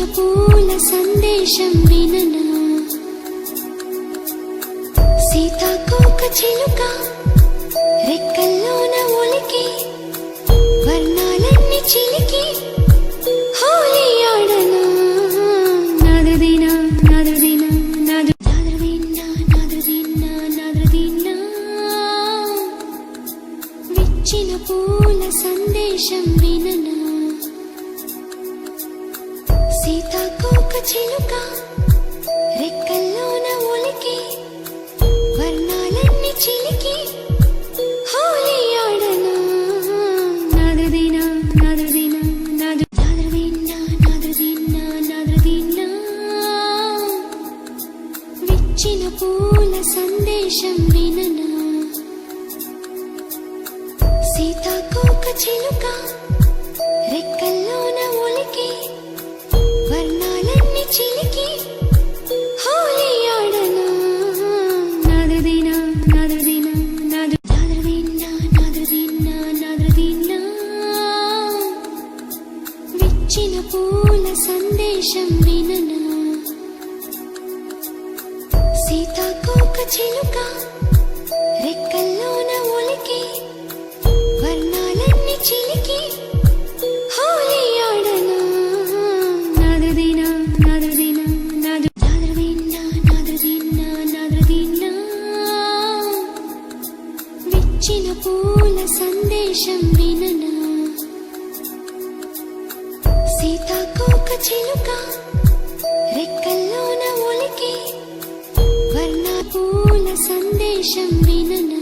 పూల సందేశం విననా సీతాకోక చిలుక రెక్కల్లోన ఒలికి వర్ణాలన్నీ చిలికి హోలీ ఆడనా నాదదినా నాదదినా నాదదినా నాదదినా నాదదినా విచ్చిన పూల సందేశం విననా సీతాకోక చిలుక రెక్కల్లోన ఒలికి వర్ణాలన్నీ చిలికి హోలీ ఆడనా నాదదినా నాదదినా నాదదినా నాదదినా నాదదినా విచ్చిన పూల సందేశం విననా సీతాకోక చిలుక రెక్కల్లోన ఒలికి వర్ణాలన్నీ చిలికి హోలీ ఆడనా నాదదినా నాదదినా నాదదినా నాదదినా నాదదినా విచ్చిన పూల సందేశం విననా సీతాకోక చిలుక రెక్కల్లోన ఒలికి వర్ణాలన్నీ చిలికి హోలీ ఆడనా నాదదినా నాదదినా నాదదినా నాదదినా నాదదినా విచ్చిన పూల సందేశం విననా సీతాకోక చిలుక రెక్కల్లోన ఒలికి వర్ణ పూల సందేశం విననా